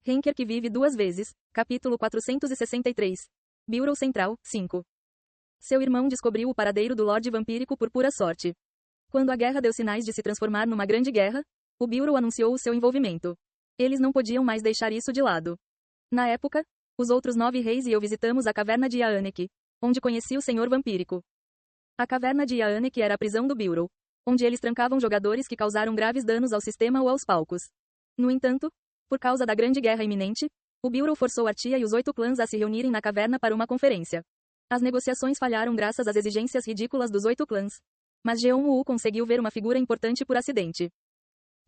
Henker que vive duas vezes. Capítulo 463. Bureau Central, 5. Seu irmão descobriu o paradeiro do Lorde Vampírico por pura sorte. Quando a guerra deu sinais de se transformar numa grande guerra, o Bureau anunciou o seu envolvimento. Eles não podiam mais deixar isso de lado. Na época, os outros 9 reis e eu visitamos a caverna de Yaanek, onde conheci o Senhor Vampírico. A caverna de Yaanek era a prisão do Bureau, onde eles trancavam jogadores que causaram graves danos ao sistema ou aos palcos. No entanto, por causa da grande guerra iminente, o Bureau forçou Artia e os 8 clãs a se reunirem na caverna para uma conferência. As negociações falharam graças às exigências ridículas dos 8 clãs. Mas Jeon-woo conseguiu ver uma figura importante por acidente.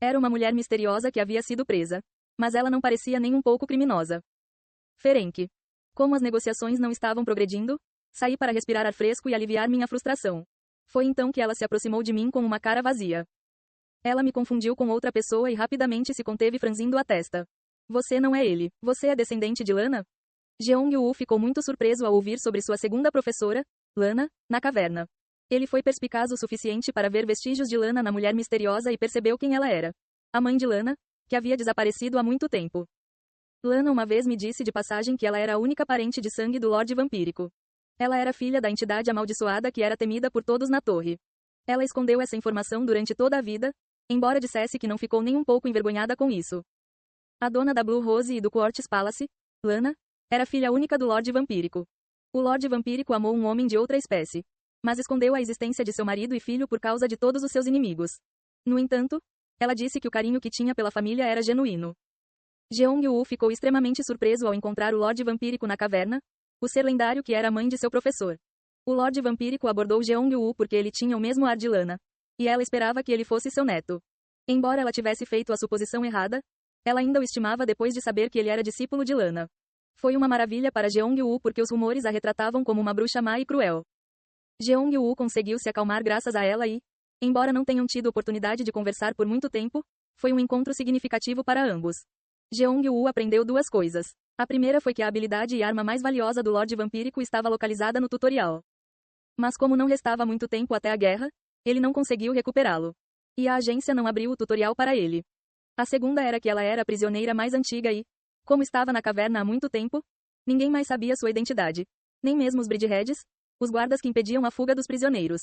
Era uma mulher misteriosa que havia sido presa. Mas ela não parecia nem um pouco criminosa. Ferenc. Como as negociações não estavam progredindo, saí para respirar ar fresco e aliviar minha frustração. Foi então que ela se aproximou de mim com uma cara vazia. Ela me confundiu com outra pessoa e rapidamente se conteve franzindo a testa. Você não é ele. Você é descendente de Lana? Jeong-woo ficou muito surpreso ao ouvir sobre sua segunda professora, Lana, na caverna. Ele foi perspicaz o suficiente para ver vestígios de Lana na mulher misteriosa e percebeu quem ela era. A mãe de Lana, que havia desaparecido há muito tempo. Lana uma vez me disse de passagem que ela era a única parente de sangue do Lorde Vampírico. Ela era filha da entidade amaldiçoada que era temida por todos na torre. Ela escondeu essa informação durante toda a vida, embora dissesse que não ficou nem um pouco envergonhada com isso. A dona da Blue Rose e do Quartz Palace, Lana, era filha única do Lorde Vampírico. O Lorde Vampírico amou um homem de outra espécie, mas escondeu a existência de seu marido e filho por causa de todos os seus inimigos. No entanto, ela disse que o carinho que tinha pela família era genuíno. Jeong-woo ficou extremamente surpreso ao encontrar o Lorde Vampírico na caverna, o ser lendário que era a mãe de seu professor. O Lorde Vampírico abordou Jeong-woo porque ele tinha o mesmo ar de Lana, e ela esperava que ele fosse seu neto. Embora ela tivesse feito a suposição errada, ela ainda o estimava depois de saber que ele era discípulo de Lana. Foi uma maravilha para Jeong-woo porque os rumores a retratavam como uma bruxa má e cruel. Jeong-woo conseguiu se acalmar graças a ela e, embora não tenham tido oportunidade de conversar por muito tempo, foi um encontro significativo para ambos. Jeong-woo aprendeu 2 coisas. A primeira foi que a habilidade e arma mais valiosa do Lorde Vampírico estava localizada no tutorial. Mas como não restava muito tempo até a guerra, ele não conseguiu recuperá-lo. E a agência não abriu o tutorial para ele. A segunda era que ela era a prisioneira mais antiga e, como estava na caverna há muito tempo, ninguém mais sabia sua identidade. Nem mesmo os Bridgeheads, os guardas que impediam a fuga dos prisioneiros.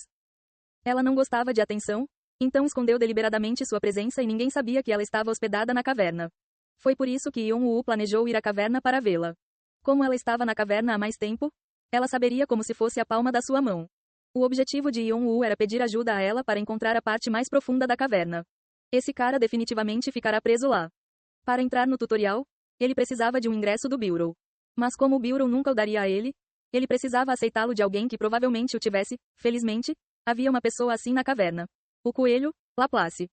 Ela não gostava de atenção, então escondeu deliberadamente sua presença e ninguém sabia que ela estava hospedada na caverna. Foi por isso que Yeon-woo planejou ir à caverna para vê-la. Como ela estava na caverna há mais tempo, ela saberia como se fosse a palma da sua mão. O objetivo de Yeon-woo era pedir ajuda a ela para encontrar a parte mais profunda da caverna. Esse cara definitivamente ficará preso lá. Para entrar no tutorial, ele precisava de um ingresso do Bureau. Mas como o Bureau nunca o daria a ele, ele precisava aceitá-lo de alguém que provavelmente o tivesse. Felizmente, havia uma pessoa assim na caverna. O coelho, Laplace.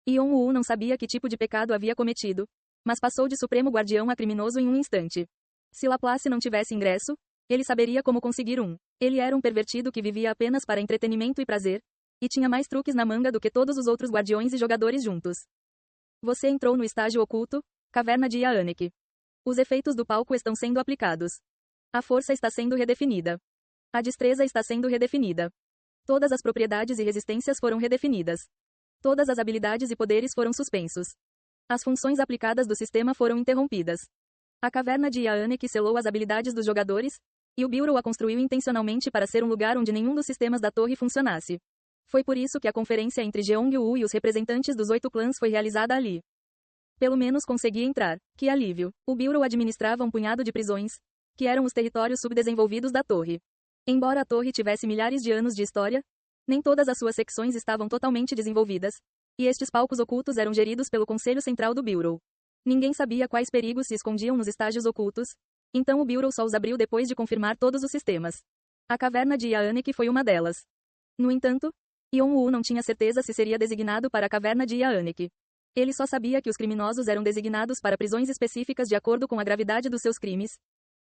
Yeon-woo não sabia que tipo de pecado havia cometido, mas passou de supremo guardião a criminoso em um instante. Se Laplace não tivesse ingresso, ele saberia como conseguir um. Ele era um pervertido que vivia apenas para entretenimento e prazer, e tinha mais truques na manga do que todos os outros guardiões e jogadores juntos. Você entrou no estágio oculto, caverna de Yaanek. Os efeitos do palco estão sendo aplicados. A força está sendo redefinida. A destreza está sendo redefinida. Todas as propriedades e resistências foram redefinidas. Todas as habilidades e poderes foram suspensos. As funções aplicadas do sistema foram interrompidas. A caverna de Yaanek selou as habilidades dos jogadores, e o Bureau a construiu intencionalmente para ser um lugar onde nenhum dos sistemas da torre funcionasse. Foi por isso que a conferência entre Jeong-woo e os representantes dos 8 clãs foi realizada ali. Pelo menos consegui entrar. Que alívio. O Bureau administrava um punhado de prisões, que eram os territórios subdesenvolvidos da torre. Embora a torre tivesse milhares de anos de história, nem todas as suas secções estavam totalmente desenvolvidas, e estes palcos ocultos eram geridos pelo Conselho Central do Bureau. Ninguém sabia quais perigos se escondiam nos estágios ocultos, então o Bureau só os abriu depois de confirmar todos os sistemas. A caverna de Yaanek foi uma delas. No entanto, Yeon-woo não tinha certeza se seria designado para a caverna de Yaanek. Ele só sabia que os criminosos eram designados para prisões específicas de acordo com a gravidade dos seus crimes,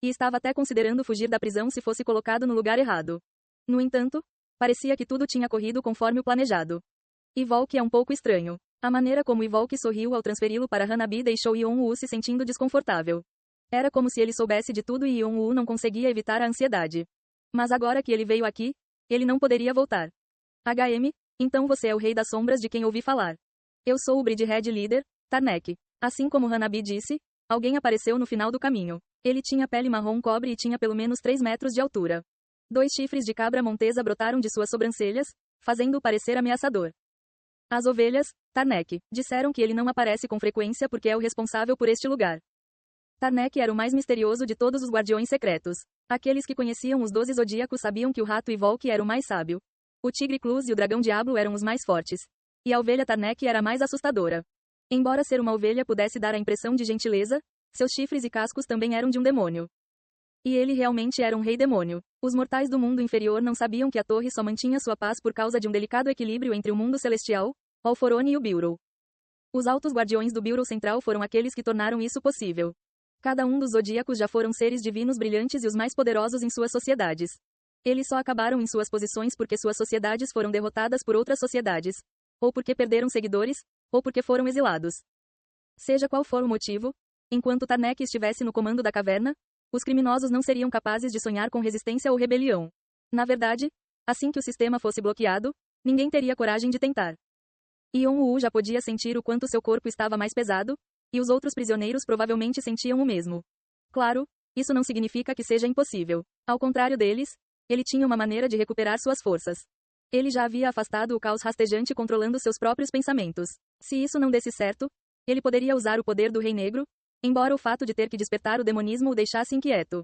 e estava até considerando fugir da prisão se fosse colocado no lugar errado. No entanto, parecia que tudo tinha corrido conforme o planejado. Ivolk é um pouco estranho. A maneira como Ivolk sorriu ao transferi-lo para Hanabi deixou Yeon-woo se sentindo desconfortável. Era como se ele soubesse de tudo e Yeon-woo não conseguia evitar a ansiedade. Mas agora que ele veio aqui, ele não poderia voltar. Então você é o Rei das Sombras de quem ouvi falar. Eu sou o Bridgehead Líder, Tarnek. Assim como Hanabi disse, alguém apareceu no final do caminho. Ele tinha pele marrom cobre e tinha pelo menos 3 metros de altura. 2 chifres de cabra montesa brotaram de suas sobrancelhas, fazendo-o parecer ameaçador. As ovelhas, Tarnek, disseram que ele não aparece com frequência porque é o responsável por este lugar. Tarnek era o mais misterioso de todos os guardiões secretos. Aqueles que conheciam os 12 zodíacos sabiam que o rato e Volk era o mais sábio. O tigre Cluz e o dragão Diablo eram os mais fortes. E a ovelha Tarnek era a mais assustadora. Embora ser uma ovelha pudesse dar a impressão de gentileza, seus chifres e cascos também eram de um demônio. E ele realmente era um rei demônio. Os mortais do mundo inferior não sabiam que a torre só mantinha sua paz por causa de um delicado equilíbrio entre o mundo celestial, Alforone e o Bureau. Os altos guardiões do Bureau Central foram aqueles que tornaram isso possível. Cada um dos zodíacos já foram seres divinos brilhantes e os mais poderosos em suas sociedades. Eles só acabaram em suas posições porque suas sociedades foram derrotadas por outras sociedades. Ou porque perderam seguidores, ou porque foram exilados. Seja qual for o motivo, enquanto Tarnek estivesse no comando da caverna, os criminosos não seriam capazes de sonhar com resistência ou rebelião. Na verdade, assim que o sistema fosse bloqueado, ninguém teria coragem de tentar. Yon-Woo já podia sentir o quanto seu corpo estava mais pesado, e os outros prisioneiros provavelmente sentiam o mesmo. Claro, isso não significa que seja impossível. Ao contrário deles, ele tinha uma maneira de recuperar suas forças. Ele já havia afastado o caos rastejante controlando seus próprios pensamentos. Se isso não desse certo, ele poderia usar o poder do Rei Negro, embora o fato de ter que despertar o demonismo o deixasse inquieto.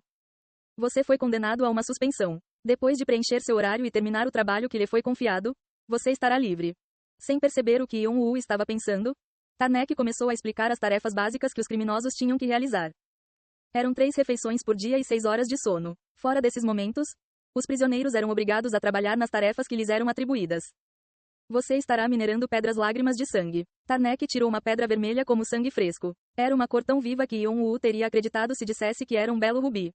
Você foi condenado a uma suspensão. Depois de preencher seu horário e terminar o trabalho que lhe foi confiado, você estará livre. Sem perceber o que Yon-Woo estava pensando, Tarnek começou a explicar as tarefas básicas que os criminosos tinham que realizar. Eram 3 refeições por dia e 6 horas de sono. Fora desses momentos, os prisioneiros eram obrigados a trabalhar nas tarefas que lhes eram atribuídas. Você estará minerando pedras lágrimas de sangue. Tarnek tirou uma pedra vermelha como sangue fresco. Era uma cor tão viva que Yon-Woo teria acreditado se dissesse que era um belo rubi.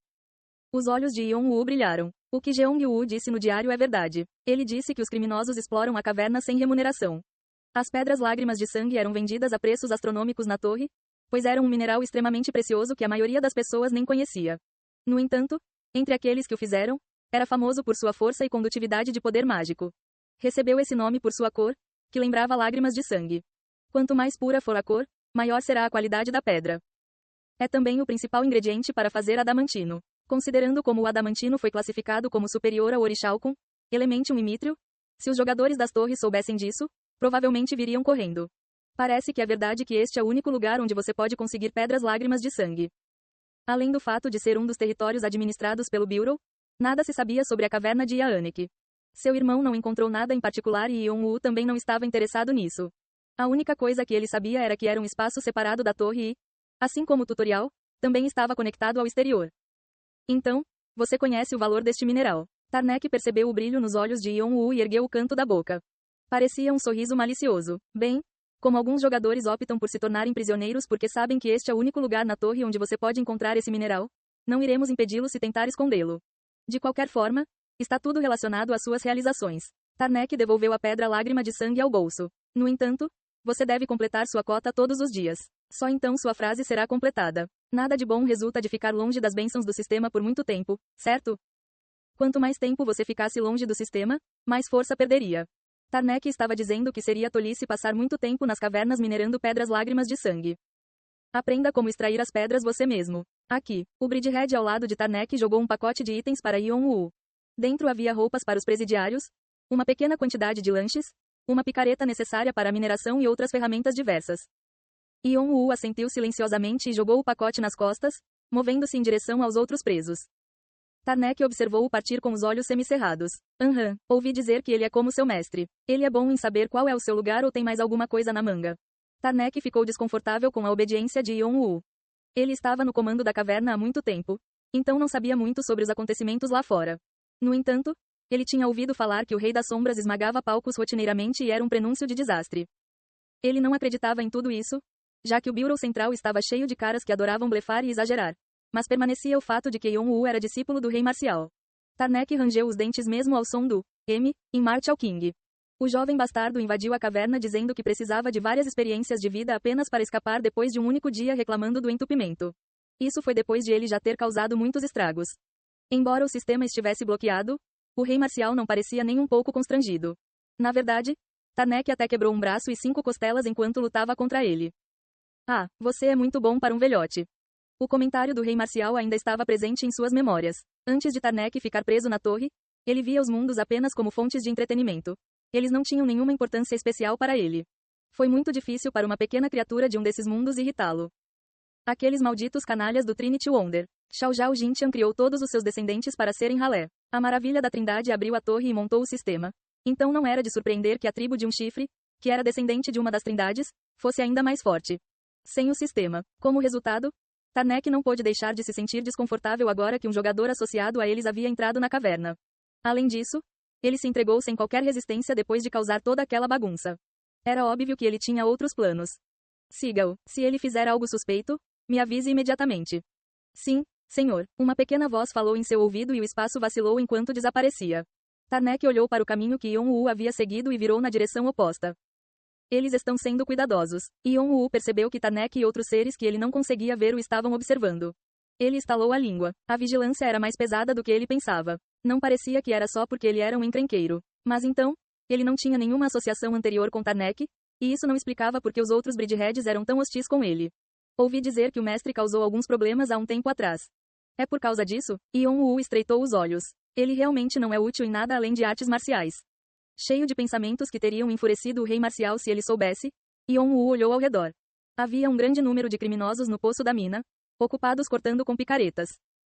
Os olhos de Yon-Woo brilharam. O que Jeong-Woo disse no diário é verdade. Ele disse que os criminosos exploram a caverna sem remuneração. As pedras lágrimas de sangue eram vendidas a preços astronômicos na torre, pois eram um mineral extremamente precioso que a maioria das pessoas nem conhecia. No entanto, entre aqueles que o fizeram, era famoso por sua força e condutividade de poder mágico. Recebeu esse nome por sua cor, que lembrava lágrimas de sangue. Quanto mais pura for a cor, maior será a qualidade da pedra. É também o principal ingrediente para fazer adamantino. Considerando como o adamantino foi classificado como superior ao orichalcum, elementium e mithril, se os jogadores das torres soubessem disso, provavelmente viriam correndo. Parece que é verdade que este é o único lugar onde você pode conseguir pedras lágrimas de sangue. Além do fato de ser um dos territórios administrados pelo Bureau, nada se sabia sobre a caverna de Yaanek. Seu irmão não encontrou nada em particular e Yon-Woo também não estava interessado nisso. A única coisa que ele sabia era que era um espaço separado da torre e, assim como o tutorial, também estava conectado ao exterior. Então, você conhece o valor deste mineral. Tarnek percebeu o brilho nos olhos de Yon-Woo e ergueu o canto da boca. Parecia um sorriso malicioso. Bem, como alguns jogadores optam por se tornarem prisioneiros porque sabem que este é o único lugar na torre onde você pode encontrar esse mineral, não iremos impedi-lo se tentar escondê-lo. De qualquer forma, está tudo relacionado às suas realizações. Tarnek devolveu a pedra lágrima de sangue ao bolso. No entanto, você deve completar sua cota todos os dias. Só então sua frase será completada. Nada de bom resulta de ficar longe das bênçãos do sistema por muito tempo, certo? Quanto mais tempo você ficasse longe do sistema, mais força perderia. Tarnek estava dizendo que seria tolice passar muito tempo nas cavernas minerando pedras lágrimas de sangue. Aprenda como extrair as pedras você mesmo. Aqui, o Bridgehead ao lado de Tarnek jogou um pacote de itens para Yon-Woo. Dentro havia roupas para os presidiários, uma pequena quantidade de lanches, uma picareta necessária para a mineração e outras ferramentas diversas. Yon-Woo assentiu silenciosamente e jogou o pacote nas costas, movendo-se em direção aos outros presos. Tarnek observou-o partir com os olhos semicerrados. Ouvi dizer que ele é como seu mestre. Ele é bom em saber qual é o seu lugar ou tem mais alguma coisa na manga. Tarnek ficou desconfortável com a obediência de Yon-Woo. Ele estava no comando da caverna há muito tempo, então não sabia muito sobre os acontecimentos lá fora. No entanto, ele tinha ouvido falar que o Rei das Sombras esmagava palcos rotineiramente e era um prenúncio de desastre. Ele não acreditava em tudo isso, já que o Bureau Central estava cheio de caras que adoravam blefar e exagerar. Mas permanecia o fato de que Yon-Woo era discípulo do Rei Marcial. Tarnek rangeu os dentes mesmo ao som do M em Martial King. O jovem bastardo invadiu a caverna dizendo que precisava de várias experiências de vida apenas para escapar depois de um único dia reclamando do entupimento. Isso foi depois de ele já ter causado muitos estragos. Embora o sistema estivesse bloqueado, o Rei Marcial não parecia nem um pouco constrangido. Na verdade, Tarnek até quebrou um braço e 5 costelas enquanto lutava contra ele. Ah, você é muito bom para um velhote. O comentário do rei marcial ainda estava presente em suas memórias. Antes de Tarnek ficar preso na torre, ele via os mundos apenas como fontes de entretenimento. Eles não tinham nenhuma importância especial para ele. Foi muito difícil para uma pequena criatura de um desses mundos irritá-lo. Aqueles malditos canalhas do Trinity Wonder. Shao Zhao Jintian criou todos os seus descendentes para serem ralé. A maravilha da Trindade abriu a torre e montou o sistema. Então não era de surpreender que a tribo de um chifre, que era descendente de uma das trindades, fosse ainda mais forte. Sem o sistema. Como resultado, Tarnek não pôde deixar de se sentir desconfortável agora que um jogador associado a eles havia entrado na caverna. Além disso, ele se entregou sem qualquer resistência depois de causar toda aquela bagunça. Era óbvio que ele tinha outros planos. Siga-o. Se ele fizer algo suspeito, me avise imediatamente. Sim, senhor. Uma pequena voz falou em seu ouvido e o espaço vacilou enquanto desaparecia. Tarnek olhou para o caminho que Yon-Woo havia seguido e virou na direção oposta. Eles estão sendo cuidadosos. Yon-Woo percebeu que Tarnek e outros seres que ele não conseguia ver o estavam observando. Ele estalou a língua. A vigilância era mais pesada do que ele pensava. Não parecia que era só porque ele era um encrenqueiro. Mas então, ele não tinha nenhuma associação anterior com Tarnek, e isso não explicava porque os outros Bridgeheads eram tão hostis com ele. Ouvi dizer que o mestre causou alguns problemas há um tempo atrás. É por causa disso? Yon-Woo estreitou os olhos. Ele realmente não é útil em nada além de artes marciais. Cheio de pensamentos que teriam enfurecido o rei marcial se ele soubesse, Yon-Woo olhou ao redor. Havia um grande número de criminosos no poço da mina, ocupados cortando com picaretas.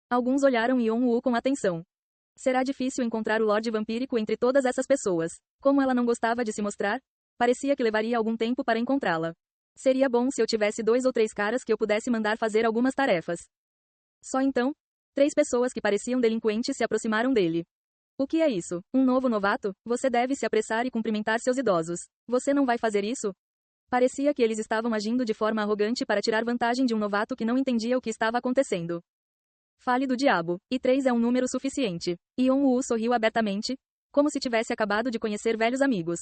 Alguns olharam Yon-Woo com atenção. Será difícil encontrar o Lorde Vampírico entre todas essas pessoas. Como ela não gostava de se mostrar, parecia que levaria algum tempo para encontrá-la. Seria bom se eu tivesse 2 ou 3 caras que eu pudesse mandar fazer algumas tarefas. Só então, 3 pessoas que pareciam delinquentes se aproximaram dele. O que é isso? Um novo novato? Você deve se apressar e cumprimentar seus idosos. Você não vai fazer isso? Parecia que eles estavam agindo de forma arrogante para tirar vantagem de um novato que não entendia o que estava acontecendo. Fale do diabo. E 3 é um número suficiente. Yon-Woo sorriu abertamente, como se tivesse acabado de conhecer velhos amigos.